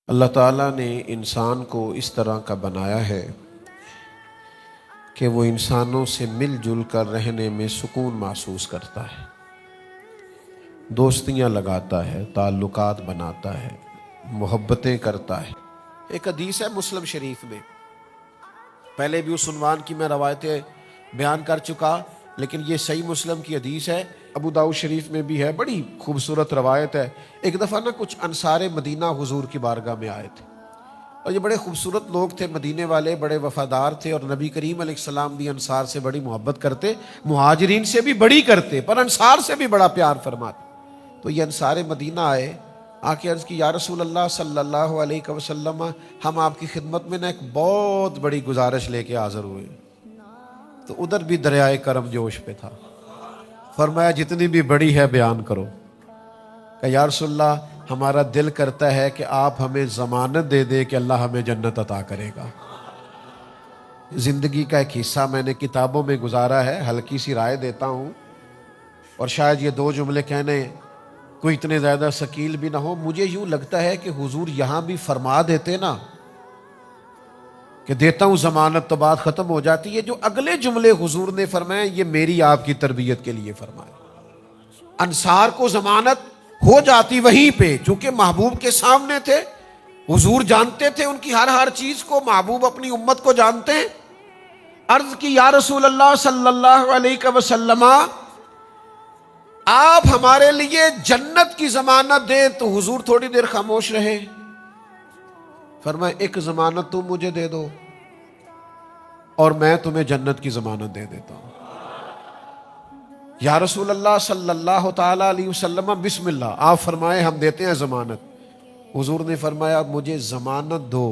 اللہ تعالیٰ نے انسان کو اس طرح کا بنایا ہے کہ وہ انسانوں سے مل جل کر رہنے میں سکون محسوس کرتا ہے، دوستیاں لگاتا ہے، تعلقات بناتا ہے، محبتیں کرتا ہے۔ ایک حدیث ہے مسلم شریف میں، پہلے بھی اس عنوان کی میں روایتیں بیان کر چکا، لیکن یہ صحیح مسلم کی حدیث ہے، ابو داؤد شریف میں بھی ہے، بڑی خوبصورت روایت ہے۔ ایک دفعہ کچھ انصار مدینہ حضور کی بارگاہ میں آئے تھے، اور یہ بڑے خوبصورت لوگ تھے، مدینے والے بڑے وفادار تھے، اور نبی کریم علیہ السلام بھی انصار سے بڑی محبت کرتے، مہاجرین سے بھی بڑی کرتے، پر انصار سے بھی بڑا پیار فرماتے۔ تو یہ انصار مدینہ آئے، آ کے عرض کی یا رسول اللہ صلی اللہ علیہ وسلم، ہم آپ کی خدمت میں ایک بہت بڑی گزارش لے کے حاضر ہوئے۔ تو ادھر بھی دریائے کرم جوش پہ تھا، فرمایا جتنی بھی بڑی ہے بیان کرو۔ کہ یا رسول اللہ ہمارا دل کرتا ہے کہ آپ ہمیں ضمانت دے دے کہ اللہ ہمیں جنت عطا کرے گا۔ زندگی کا ایک حصہ میں نے کتابوں میں گزارا ہے، ہلکی سی رائے دیتا ہوں، اور شاید یہ دو جملے کہنے کوئی اتنے زیادہ ثقیل بھی نہ ہو۔ مجھے یوں لگتا ہے کہ حضور یہاں بھی فرما دیتے نا کہ دیتا ہوں ضمانت تو بات ختم ہو جاتی ہے، جو اگلے جملے حضور نے فرمائے یہ میری آپ کی تربیت کے لیے فرمائے۔ انصار کو ضمانت ہو جاتی وہیں پہ، چونکہ محبوب کے سامنے تھے، حضور جانتے تھے ان کی ہر چیز کو، محبوب اپنی امت کو جانتے ہیں۔ عرض کی یا رسول اللہ صلی اللہ علیہ وسلم آپ ہمارے لیے جنت کی ضمانت دیں، تو حضور تھوڑی دیر خاموش رہے، فرمایا ایک ضمانت تم مجھے دے دو اور میں تمہیں جنت کی ضمانت دے دیتا ہوں۔ یا رسول اللہ صلی اللہ تعالی علیہ وسلم بسم اللہ، آپ فرمائے ہم دیتے ہیں ضمانت۔ حضور نے فرمایا مجھے ضمانت دو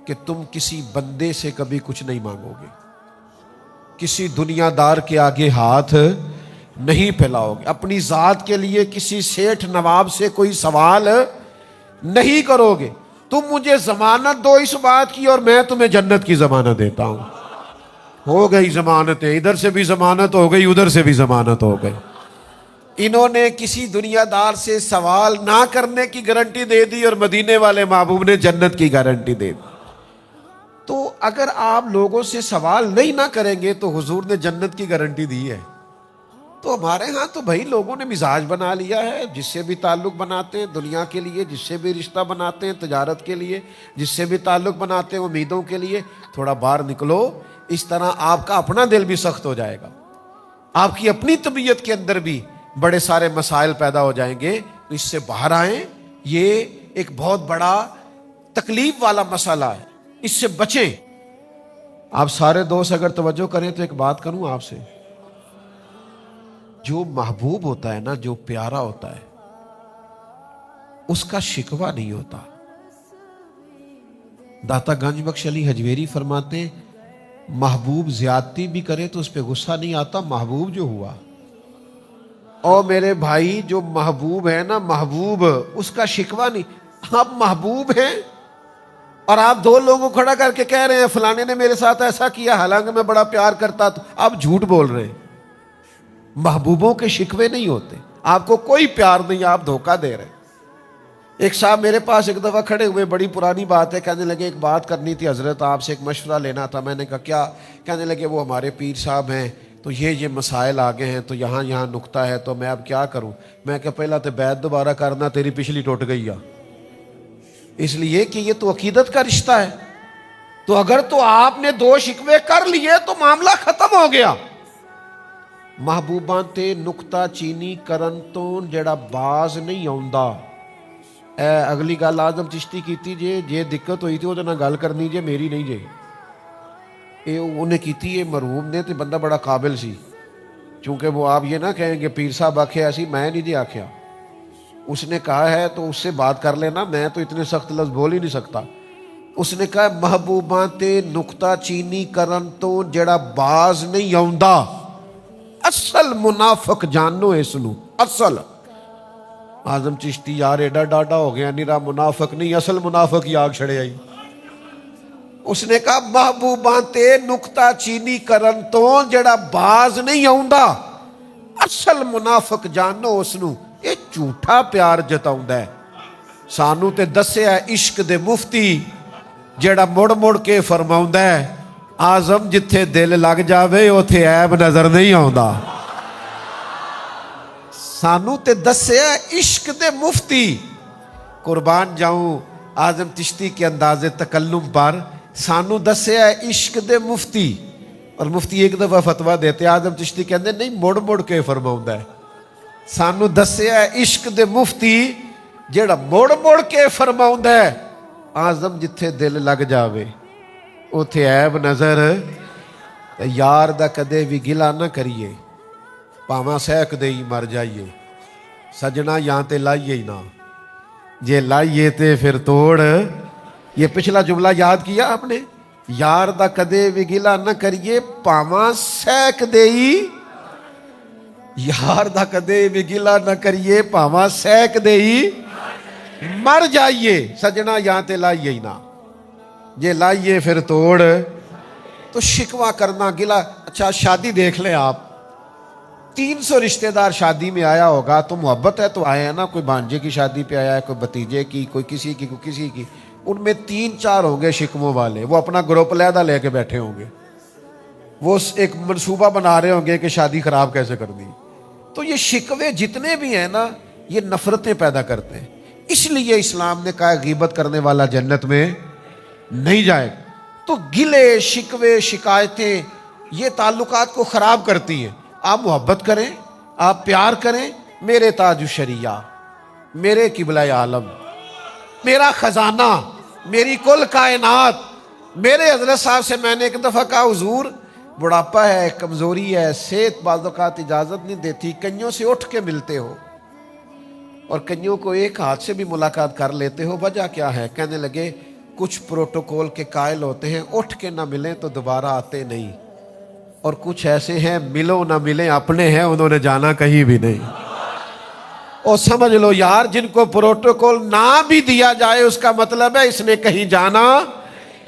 کہ تم کسی بندے سے کبھی کچھ نہیں مانگو گے، کسی دنیا دار کے آگے ہاتھ نہیں پھیلاؤ گے، اپنی ذات کے لیے کسی سیٹھ نواب سے کوئی سوال نہیں کرو گے، تم مجھے ضمانت دو اس بات کی اور میں تمہیں جنت کی ضمانت دیتا ہوں۔ ہو گئی ضمانتیں، ادھر سے بھی ضمانت ہو گئی، ادھر سے بھی ضمانت ہو گئی۔ انہوں نے کسی دنیا دار سے سوال نہ کرنے کی گارنٹی دے دی، اور مدینے والے محبوب نے جنت کی گارنٹی دے دی۔ تو اگر آپ لوگوں سے سوال نہیں نہ کریں گے تو حضور نے جنت کی گارنٹی دی ہے۔ تو ہمارے ہاں تو بھائی لوگوں نے مزاج بنا لیا ہے، جس سے بھی تعلق بناتے ہیں دنیا کے لیے، جس سے بھی رشتہ بناتے ہیں تجارت کے لیے، جس سے بھی تعلق بناتے ہیں امیدوں کے لیے، تھوڑا باہر نکلو، اس طرح آپ کا اپنا دل بھی سخت ہو جائے گا، آپ کی اپنی طبیعت کے اندر بھی بڑے سارے مسائل پیدا ہو جائیں گے۔ تو اس سے باہر آئیں، یہ ایک بہت بڑا تکلیف والا مسئلہ ہے، اس سے بچیں۔ آپ سارے دوست اگر توجہ کریں تو ایک بات کروں آپ سے، جو محبوب ہوتا ہے نا، جو پیارا ہوتا ہے، اس کا شکوہ نہیں ہوتا۔ داتا گنج بخش علی حجویری فرماتے ہیں محبوب زیادتی بھی کرے تو اس پہ غصہ نہیں آتا، محبوب جو ہوا۔ اور میرے بھائی جو محبوب ہے نا، محبوب، اس کا شکوہ نہیں۔ آپ محبوب ہیں اور آپ دو لوگوں کو کھڑا کر کے کہہ رہے ہیں فلانے نے میرے ساتھ ایسا کیا حالانکہ میں بڑا پیار کرتا، تو آپ جھوٹ بول رہے ہیں۔ محبوبوں کے شکوے نہیں ہوتے، آپ کو کوئی پیار نہیں، آپ دھوکہ دے رہے ہیں۔ ایک صاحب میرے پاس ایک دفعہ کھڑے ہوئے، بڑی پرانی بات ہے، کہنے لگے ایک بات کرنی تھی حضرت، آپ سے ایک مشورہ لینا تھا۔ میں نے کہا کیا؟ کہنے لگے وہ ہمارے پیر صاحب ہیں، تو یہ مسائل آگے ہیں، تو یہاں نکتہ ہے، تو میں اب کیا کروں؟ میں کہا پہلا تو بیعت دوبارہ کرنا، تیری پچھلی ٹوٹ گئی ہے، اس لیے کہ یہ تو عقیدت کا رشتہ ہے۔ تو اگر تو آپ نے دو شکوے کر لیے تو معاملہ ختم ہو گیا۔ محبوباں تے نکتہ چینی کرن تو جڑا باز نہیں آوندا۔ اے اگلی گل آزم چشتی کیتی جے دقت ہوئی تھی وہ نہ گل کرنی جے، میری نہیں جے، اے انہیں کیتی ہے مرحوم نے، تے بندہ بڑا قابل سی، چونکہ وہ آپ یہ نہ کہیں کہ پیر صاحب آکھے ایسی، میں نہیں جی آکھیا، اس نے کہا ہے تو اس سے بات کر لینا، میں تو اتنے سخت لفظ بول ہی نہیں سکتا۔ اس نے کہا محبوباں تے نکتہ چینی کرن تو جڑا باز نہیں آوندا، اصل منافق جانو اس نو، اصل۔ آزم چشتی یار ایڈا ڈاڈا ہو گیا، نیرا منافق نہیں، اصل منافق ہی آگ چھڑے آئی۔ اس نے کہا محبوباں تے نکتہ چینی کرن تو جڑا باز نہیں آوندا، اصل منافق جانو اس نو، یہ جھوٹا پیار جتاؤندا ہے، سانو تے دسیا عشق دے مفتی جیڑا مڑ مڑ کے فرماؤندا ہے آزم جتھے دل لگ جاوے اوتھے عیب نظر نہیں آوندا. سانو تے دسیا عشق دے مفتی. قربان جاؤں اعظم چشتی کے انداز تکلم پر سانو دسیا عشق دے مفتی. اور مفتی ایک دفعہ فتویٰ دیتے اعظم چشتی کہندے نہیں مڑ مڑ کے فرماؤندا ہے. سانو دسیا عشق دے مفتی جیڑا مڑ مڑ کے فرماؤندا ہے آزم جتھے دل لگ جاوے اوتھے عیب نظر. یار دا کدے بھی گلا نہ کریے پاواں سہک دے ہی مر جائیے سجنا یہاں تے لائیے ہی نہ جے لائیے تے پھر توڑ. یہ پچھلا جملہ یاد کیا آپ نے؟ یار دا کدے بھی گلا نہ کریے پاواں سہک دے ہی. یار دا کدے بھی گلا نہ کریے پاواں سہک دے ہی مر جائیے سجنا یہاں تے لائیے ہی نہ جے لائیے پھر توڑ. تو شکوہ کرنا گلا. اچھا شادی دیکھ لیں آپ 300 رشتہ دار شادی میں آیا ہوگا تو محبت ہے تو آئے ہیں نا. کوئی بھانجے کی شادی پہ آیا ہے کوئی بھتیجے کی کوئی کسی کی کوئی کسی کی. ان میں 3-4 ہوں گے شکموں والے. وہ اپنا گروپ علیحدہ لے کے بیٹھے ہوں گے. وہ ایک منصوبہ بنا رہے ہوں گے کہ شادی خراب کیسے کرنی. تو یہ شکوے جتنے بھی ہیں نا یہ نفرتیں پیدا کرتے ہیں. اس لیے اسلام نے کہا غیبت کرنے والا جنت میں نہیں جائے. تو گلے شکوے شکایتیں یہ تعلقات کو خراب کرتی ہیں. آپ محبت کریں آپ پیار کریں. میرے تاج الشریعہ میرے قبلہ عالم میرا خزانہ میری کل کائنات. میرے حضرت صاحب سے میں نے ایک دفعہ کہا حضور بڑھاپا ہے کمزوری ہے صحت بعض اوقات اجازت نہیں دیتی کئیوں سے اٹھ کے ملتے ہو اور کئیوں کو ایک ہاتھ سے بھی ملاقات کر لیتے ہو وجہ کیا ہے؟ کہنے لگے کچھ پروٹوکول کے قائل ہوتے ہیں اٹھ کے نہ ملیں تو دوبارہ آتے نہیں اور کچھ ایسے ہیں ملو نہ ملیں اپنے ہیں انہوں نے جانا کہیں بھی نہیں. اور سمجھ لو یار جن کو پروٹوکول نہ بھی دیا جائے اس کا مطلب ہے اس نے کہیں جانا.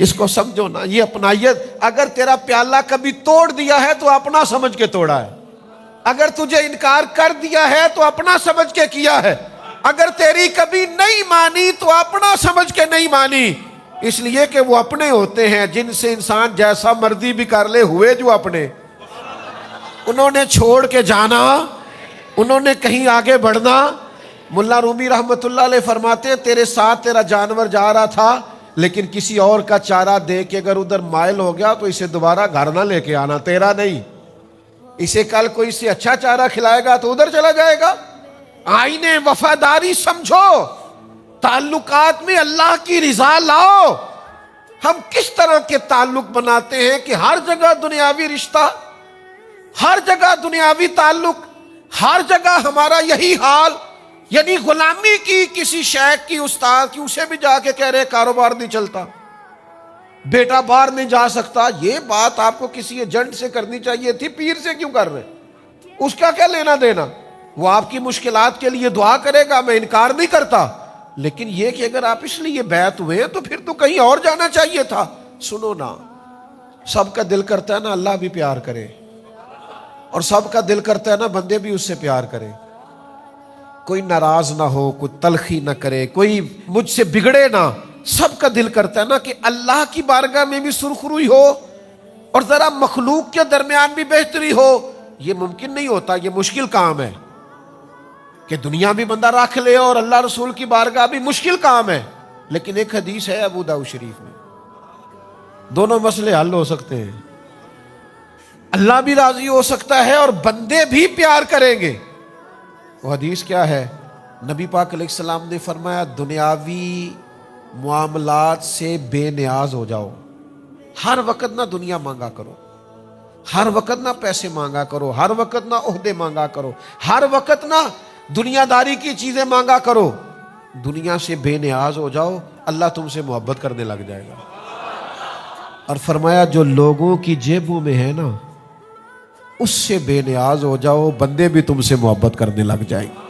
اس کو سمجھو نا یہ اپنائیت. اگر تیرا پیالہ کبھی توڑ دیا ہے تو اپنا سمجھ کے توڑا ہے. اگر تجھے انکار کر دیا ہے تو اپنا سمجھ کے کیا ہے. اگر تیری کبھی نہیں مانی تو اپنا سمجھ کے نہیں مانی. اس لیے کہ وہ اپنے ہوتے ہیں جن سے انسان جیسا مرضی بھی کر لے ہوئے جو اپنے. انہوں نے چھوڑ کے جانا انہوں نے کہیں آگے بڑھنا. ملا رومی رحمت اللہ علیہ فرماتے ہیں تیرے ساتھ تیرا جانور جا رہا تھا لیکن کسی اور کا چارہ دے کے اگر ادھر مائل ہو گیا تو اسے دوبارہ گھر نہ لے کے آنا تیرا نہیں. اسے کل کوئی سے اچھا چارہ کھلائے گا تو ادھر چلا جائے گا. آئین وفاداری سمجھو. تعلقات میں اللہ کی رضا لاؤ. ہم کس طرح کے تعلق بناتے ہیں کہ ہر جگہ دنیاوی رشتہ ہر جگہ دنیاوی تعلق ہر جگہ ہمارا یہی حال. یعنی غلامی کی کسی شیخ کی استاد کی اسے بھی جا کے کہہ رہے کاروبار نہیں چلتا بیٹا باہر نہیں جا سکتا. یہ بات آپ کو کسی ایجنٹ سے کرنی چاہیے تھی پیر سے کیوں کر رہے؟ اس کا کیا لینا دینا؟ وہ آپ کی مشکلات کے لیے دعا کرے گا میں انکار نہیں کرتا لیکن یہ کہ اگر آپ اس لیے بیعت ہوئے تو پھر تو کہیں اور جانا چاہیے تھا. سنو نا سب کا دل کرتا ہے نا اللہ بھی پیار کرے اور سب کا دل کرتا ہے نا بندے بھی اس سے پیار کرے. کوئی ناراض نہ ہو کوئی تلخی نہ کرے کوئی مجھ سے بگڑے نہ. سب کا دل کرتا ہے نا کہ اللہ کی بارگاہ میں بھی سرخروئی ہو اور ذرا مخلوق کے درمیان بھی بہتری ہو. یہ ممکن نہیں ہوتا یہ مشکل کام ہے کہ دنیا بھی بندہ رکھ لے اور اللہ رسول کی بارگاہ بھی مشکل کام ہے. لیکن ایک حدیث ہے ابو داؤد شریف میں دونوں مسئلے حل ہو سکتے ہیں. اللہ بھی راضی ہو سکتا ہے اور بندے بھی پیار کریں گے. وہ حدیث کیا ہے؟ نبی پاک علیہ السلام نے فرمایا دنیاوی معاملات سے بے نیاز ہو جاؤ. ہر وقت نہ دنیا مانگا کرو ہر وقت نہ پیسے مانگا کرو ہر وقت نہ عہدے مانگا کرو ہر وقت نہ دنیا داری کی چیزیں مانگا کرو. دنیا سے بے نیاز ہو جاؤ اللہ تم سے محبت کرنے لگ جائے گا. اور فرمایا جو لوگوں کی جیبوں میں ہے نا اس سے بے نیاز ہو جاؤ بندے بھی تم سے محبت کرنے لگ جائیں گے.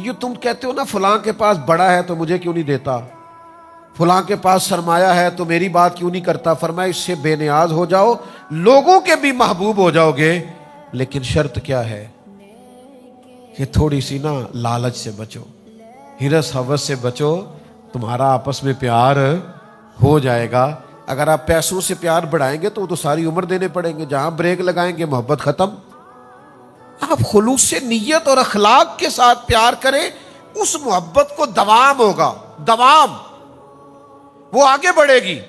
یہ تم کہتے ہو نا فلاں کے پاس بڑا ہے تو مجھے کیوں نہیں دیتا فلاں کے پاس سرمایہ ہے تو میری بات کیوں نہیں کرتا. فرمایا اس سے بے نیاز ہو جاؤ لوگوں کے بھی محبوب ہو جاؤ گے لیکن شرط کیا ہے کہ تھوڑی سی نا لالچ سے بچو ہرس حوث سے بچو، تمہارا آپس میں پیار ہو جائے گا۔ اگر آپ پیسوں سے پیار بڑھائیں گے تو وہ تو ساری عمر دینے پڑیں گے، جہاں بریک لگائیں گے محبت ختم۔ آپ خلوص سے نیت اور اخلاق کے ساتھ پیار کریں، اس محبت کو دوام ہوگا، دوام، وہ آگے بڑھے گی۔